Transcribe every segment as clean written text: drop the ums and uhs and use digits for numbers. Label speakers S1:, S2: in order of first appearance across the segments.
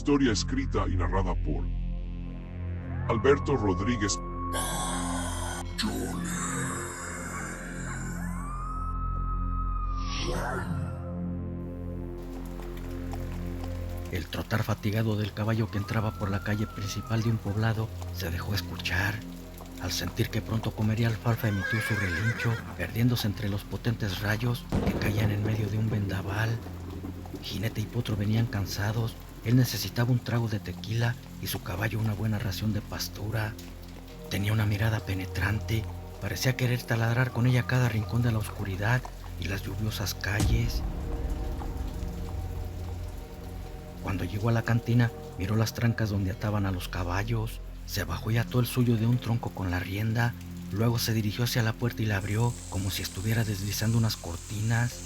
S1: historia escrita y narrada por Alberto Rodríguez.
S2: El trotar fatigado del caballo que entraba por la calle principal de un poblado se dejó escuchar. Al sentir que pronto comería alfalfa, emitió su relincho, perdiéndose entre los potentes rayos que caían en medio de un vendaval. Jinete y potro venían cansados, él necesitaba un trago de tequila y su caballo una buena ración de pastura. Tenía una mirada penetrante, parecía querer taladrar con ella cada rincón de la oscuridad y las lluviosas calles. Cuando llegó a la cantina, miró las trancas donde ataban a los caballos, se bajó y ató el suyo de un tronco con la rienda, luego se dirigió hacia la puerta y la abrió como si estuviera deslizando unas cortinas.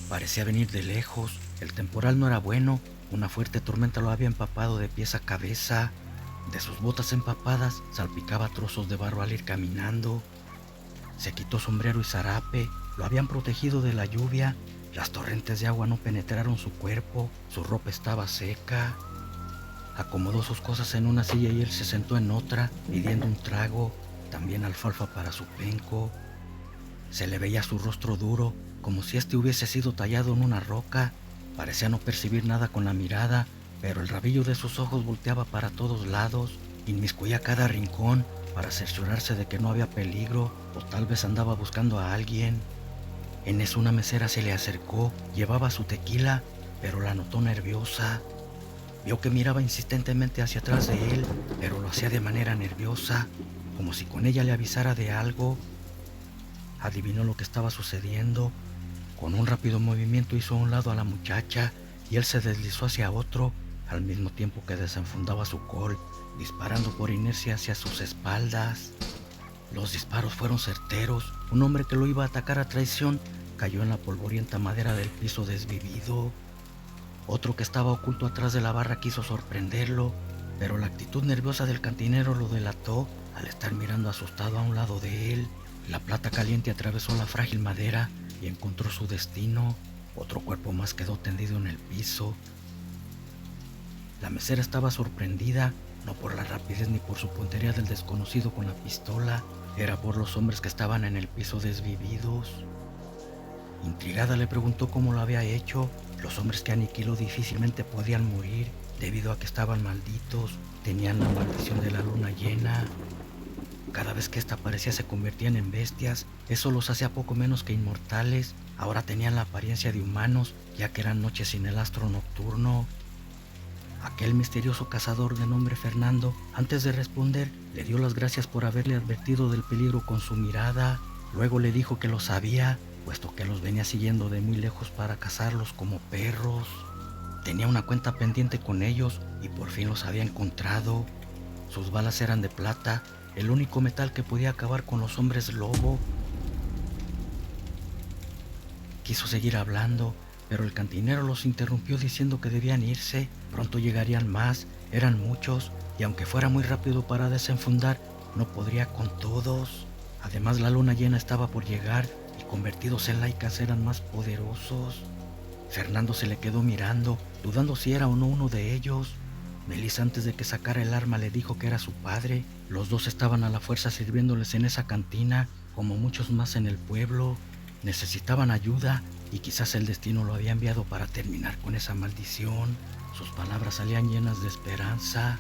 S2: Parecía venir de lejos, el temporal no era bueno, una fuerte tormenta lo había empapado de pies a cabeza. De sus botas empapadas salpicaba trozos de barro al ir caminando. Se quitó sombrero y zarape, lo habían protegido de la lluvia. Las torrentes de agua no penetraron su cuerpo, su ropa estaba seca. Acomodó sus cosas en una silla y él se sentó en otra, pidiendo un trago, también alfalfa para su penco. Se le veía su rostro duro, como si este hubiese sido tallado en una roca. Parecía no percibir nada con la mirada, pero el rabillo de sus ojos volteaba para todos lados, inmiscuía cada rincón para cerciorarse de que no había peligro, o tal vez andaba buscando a alguien. En eso una mesera se le acercó, llevaba su tequila, pero la notó nerviosa. Vio que miraba insistentemente hacia atrás de él, pero lo hacía de manera nerviosa, como si con ella le avisara de algo. Adivinó lo que estaba sucediendo. Con un rápido movimiento hizo a un lado a la muchacha y él se deslizó hacia otro, al mismo tiempo que desenfundaba su col, disparando por inercia hacia sus espaldas. Los disparos fueron certeros. Un hombre que lo iba a atacar a traición cayó en la polvorienta madera del piso desvivido. Otro que estaba oculto atrás de la barra quiso sorprenderlo, pero la actitud nerviosa del cantinero lo delató al estar mirando asustado a un lado de él. La plata caliente atravesó la frágil madera y encontró su destino. Otro cuerpo más quedó tendido en el piso. La mesera estaba sorprendida, no por la rapidez ni por su puntería del desconocido con la pistola, era por los hombres que estaban en el piso desvividos. Intrigada le preguntó cómo lo había hecho. Los hombres que aniquiló difícilmente podían morir debido a que estaban malditos, tenían la maldición de la luna llena. Cada vez que esta aparecía se convertían en bestias, eso los hacía poco menos que inmortales. Ahora tenían la apariencia de humanos, ya que eran noches sin el astro nocturno. Aquel misterioso cazador de nombre Fernando, antes de responder, le dio las gracias por haberle advertido del peligro con su mirada. Luego le dijo que lo sabía, puesto que los venía siguiendo de muy lejos para cazarlos como perros. Tenía una cuenta pendiente con ellos y por fin los había encontrado. Sus balas eran de plata, el único metal que podía acabar con los hombres lobo. Quiso seguir hablando, pero el cantinero los interrumpió diciendo que debían irse. Pronto llegarían más, eran muchos, y aunque fuera muy rápido para desenfundar, no podría con todos. Además, la luna llena estaba por llegar y convertidos en laicas eran más poderosos. Fernando se le quedó mirando, dudando si era o no uno de ellos. Melissa, antes de que sacara el arma, le dijo que era su padre. Los dos estaban a la fuerza sirviéndoles en esa cantina, como muchos más en el pueblo. Necesitaban ayuda y quizás el destino lo había enviado para terminar con esa maldición. Sus palabras salían llenas de esperanza.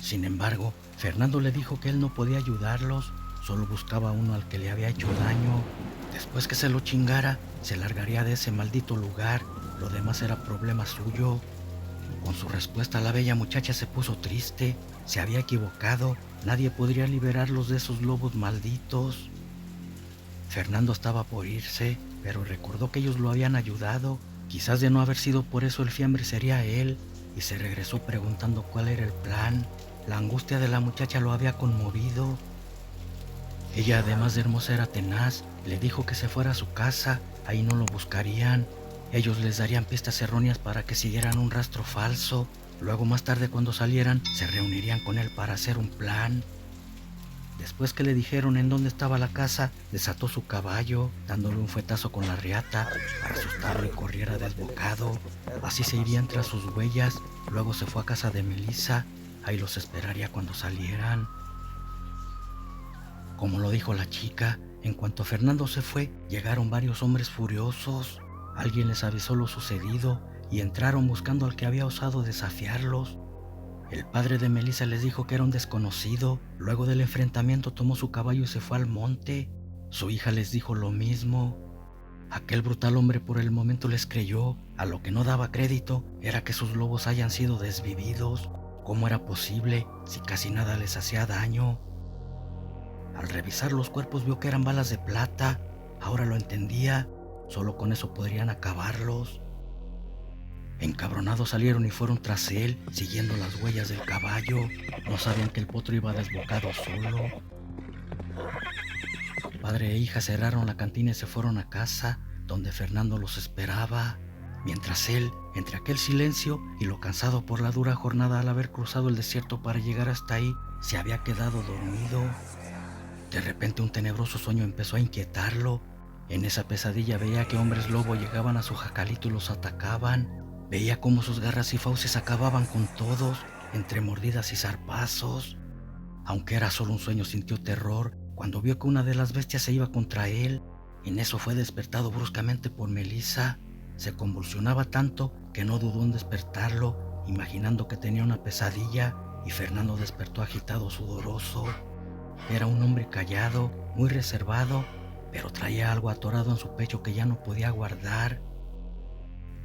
S2: Sin embargo, Fernando le dijo que él no podía ayudarlos, solo buscaba a uno al que le había hecho daño. Después que se lo chingara, se largaría de ese maldito lugar, lo demás era problema suyo. Con su respuesta, la bella muchacha se puso triste, se había equivocado, nadie podría liberarlos de esos lobos malditos. Fernando estaba por irse, pero recordó que ellos lo habían ayudado. Quizás de no haber sido por eso el fiambre sería él, y se regresó preguntando cuál era el plan. La angustia de la muchacha lo había conmovido. Ella, además de hermosa, era tenaz. Le dijo que se fuera a su casa, ahí no lo buscarían. Ellos les darían pistas erróneas para que siguieran un rastro falso. Luego, más tarde, cuando salieran, se reunirían con él para hacer un plan. Después que le dijeron en dónde estaba la casa, desató su caballo, dándole un fuetazo con la riata para asustarlo y corriera desbocado. Así se irían tras sus huellas. Luego se fue a casa de Melissa. Ahí los esperaría cuando salieran. Como lo dijo la chica, en cuanto Fernando se fue, llegaron varios hombres furiosos. Alguien les avisó lo sucedido y entraron buscando al que había osado desafiarlos. El padre de Melissa les dijo que era un desconocido. Luego del enfrentamiento tomó su caballo y se fue al monte. Su hija les dijo lo mismo. Aquel brutal hombre por el momento les creyó. A lo que no daba crédito era que sus lobos hayan sido desvividos. ¿Cómo era posible si casi nada les hacía daño? Al revisar los cuerpos vio que eran balas de plata. Ahora lo entendía. Solo con eso podrían acabarlos. Encabronados salieron y fueron tras él, siguiendo las huellas del caballo. No sabían que el potro iba desbocado solo. Padre e hija cerraron la cantina y se fueron a casa, donde Fernando los esperaba. Mientras él, entre aquel silencio y lo cansado por la dura jornada al haber cruzado el desierto para llegar hasta ahí, se había quedado dormido. De repente un tenebroso sueño empezó a inquietarlo. En esa pesadilla veía que hombres lobo llegaban a su jacalito y los atacaban. Veía cómo sus garras y fauces acababan con todos, entre mordidas y zarpazos. Aunque era solo un sueño, sintió terror cuando vio que una de las bestias se iba contra él. En eso fue despertado bruscamente por Melissa. Se convulsionaba tanto que no dudó en despertarlo, imaginando que tenía una pesadilla, y Fernando despertó agitado, sudoroso. Era un hombre callado, muy reservado, pero traía algo atorado en su pecho que ya no podía guardar.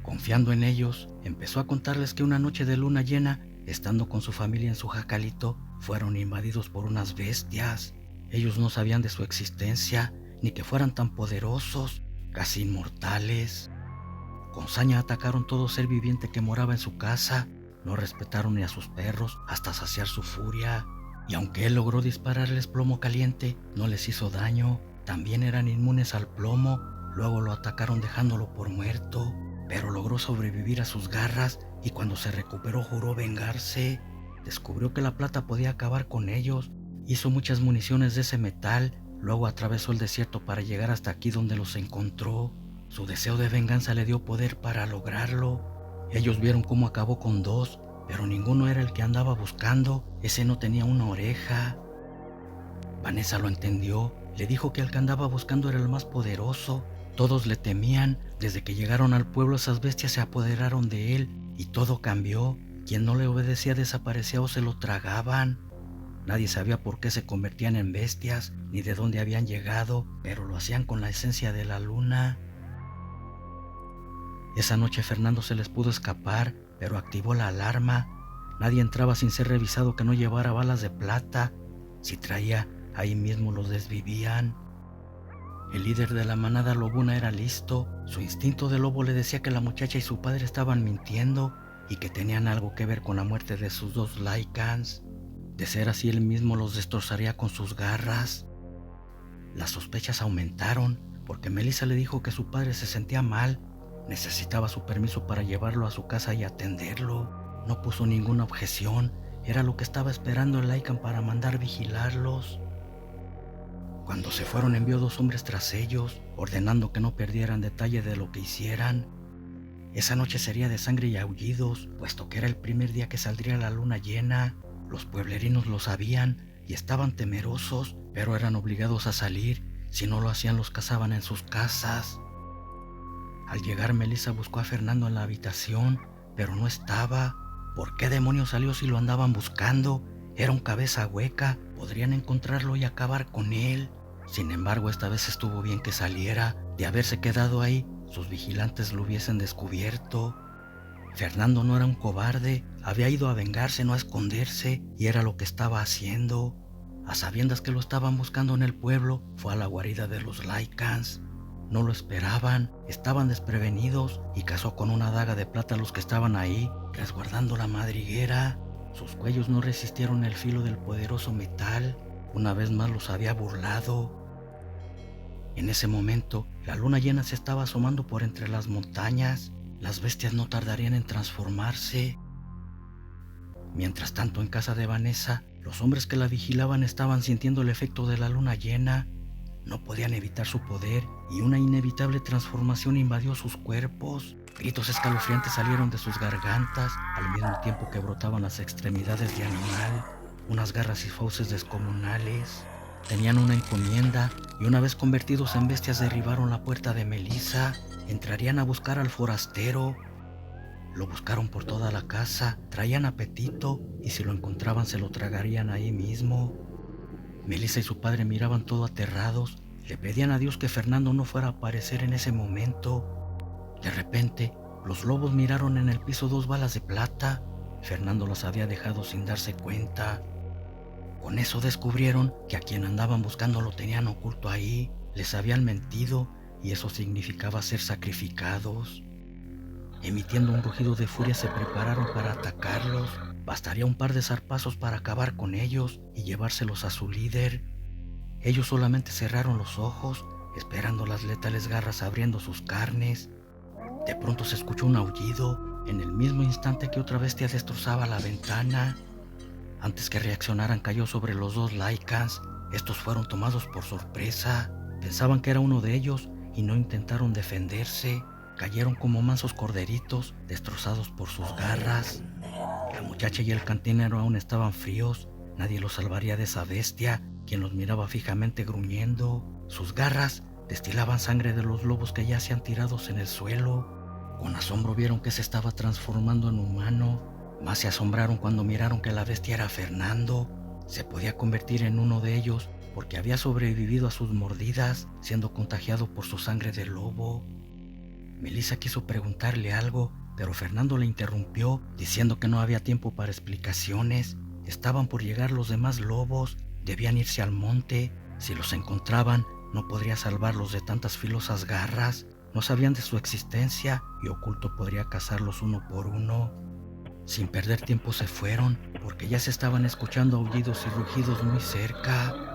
S2: Confiando en ellos, empezó a contarles que una noche de luna llena, estando con su familia en su jacalito, fueron invadidos por unas bestias. Ellos no sabían de su existencia, ni que fueran tan poderosos, casi inmortales. Con saña atacaron todo ser viviente que moraba en su casa. No respetaron ni a sus perros hasta saciar su furia. Y aunque él logró dispararles plomo caliente, no les hizo daño. También eran inmunes al plomo. Luego lo atacaron dejándolo por muerto, pero logró sobrevivir a sus garras y cuando se recuperó juró vengarse. Descubrió que la plata podía acabar con ellos. Hizo muchas municiones de ese metal. Luego atravesó el desierto para llegar hasta aquí donde los encontró. Su deseo de venganza le dio poder para lograrlo. Ellos vieron cómo acabó con dos, pero ninguno era el que andaba buscando. Ese no tenía una oreja. Vanessa lo entendió. Le dijo que el que andaba buscando era el más poderoso. Todos le temían. Desde que llegaron al pueblo, esas bestias se apoderaron de él y todo cambió. Quien no le obedecía desaparecía o se lo tragaban. Nadie sabía por qué se convertían en bestias ni de dónde habían llegado, pero lo hacían con la esencia de la luna. Esa noche Fernando se les pudo escapar, pero activó la alarma. Nadie entraba sin ser revisado que no llevara balas de plata. Si traía, ahí mismo los desvivían. El líder de la manada lobuna era listo. Su instinto de lobo le decía que la muchacha y su padre estaban mintiendo y que tenían algo que ver con la muerte de sus dos Lycans. De ser así, él mismo los destrozaría con sus garras. Las sospechas aumentaron porque Melissa le dijo que su padre se sentía mal. Necesitaba su permiso para llevarlo a su casa y atenderlo. No puso ninguna objeción. Era lo que estaba esperando el Lycan para mandar vigilarlos. Cuando se fueron, envió 2 hombres tras ellos, ordenando que no perdieran detalle de lo que hicieran. Esa noche sería de sangre y aullidos, puesto que era el primer día que saldría la luna llena. Los pueblerinos lo sabían y estaban temerosos, pero eran obligados a salir. Si no lo hacían, los cazaban en sus casas. Al llegar, Melissa buscó a Fernando en la habitación, pero no estaba. ¿Por qué demonios salió si lo andaban buscando? Era un cabeza hueca, podrían encontrarlo y acabar con él. Sin embargo, esta vez estuvo bien que saliera. De haberse quedado ahí, sus vigilantes lo hubiesen descubierto. Fernando no era un cobarde, había ido a vengarse, no a esconderse, y era lo que estaba haciendo. A sabiendas que lo estaban buscando en el pueblo, fue a la guarida de los Lycans. No lo esperaban, estaban desprevenidos y cazó con una daga de plata a los que estaban ahí, resguardando la madriguera. Sus cuellos no resistieron el filo del poderoso metal. Una vez más los había burlado. En ese momento, la luna llena se estaba asomando por entre las montañas. Las bestias no tardarían en transformarse. Mientras tanto, en casa de Vanessa, Los hombres que la vigilaban estaban sintiendo el efecto de la luna llena. No podían evitar su poder y una inevitable transformación invadió sus cuerpos. Gritos escalofriantes salieron de sus gargantas, al mismo tiempo que brotaban las extremidades de animal, unas garras y fauces descomunales. Tenían una encomienda y una vez convertidos en bestias derribaron la puerta de Melissa. Entrarían a buscar al forastero. Lo buscaron por toda la casa, traían apetito y si lo encontraban se lo tragarían ahí mismo. Melissa y su padre miraban todo aterrados, le pedían a Dios que Fernando no fuera a aparecer en ese momento. De repente, los lobos miraron en el piso 2 balas de plata. Fernando las había dejado sin darse cuenta. Con eso descubrieron que a quien andaban buscando lo tenían oculto ahí, les habían mentido y eso significaba ser sacrificados. Emitiendo un rugido de furia se prepararon para atacarlos. Bastaría un par de zarpazos para acabar con ellos y llevárselos a su líder. Ellos solamente cerraron los ojos, esperando las letales garras abriendo sus carnes. De pronto se escuchó un aullido, en el mismo instante que otra bestia destrozaba la ventana. Antes que reaccionaran cayó sobre los dos Lycans. Estos fueron tomados por sorpresa. Pensaban que era uno de ellos y no intentaron defenderse. Cayeron como mansos corderitos, destrozados por sus garras. La muchacha y el cantinero aún estaban fríos. Nadie los salvaría de esa bestia, quien los miraba fijamente gruñendo. Sus garras destilaban sangre de los lobos que yacían tirados en el suelo. Con asombro vieron que se estaba transformando en humano. Más se asombraron cuando miraron que la bestia era Fernando. Se podía convertir en uno de ellos porque había sobrevivido a sus mordidas, siendo contagiado por su sangre de lobo. Melissa quiso preguntarle algo, pero Fernando le interrumpió, diciendo que no había tiempo para explicaciones. Estaban por llegar los demás lobos, debían irse al monte. Si los encontraban, no podría salvarlos de tantas filosas garras. No sabían de su existencia y Oculto podría cazarlos uno por uno. Sin perder tiempo se fueron, porque ya se estaban escuchando aullidos y rugidos muy cerca.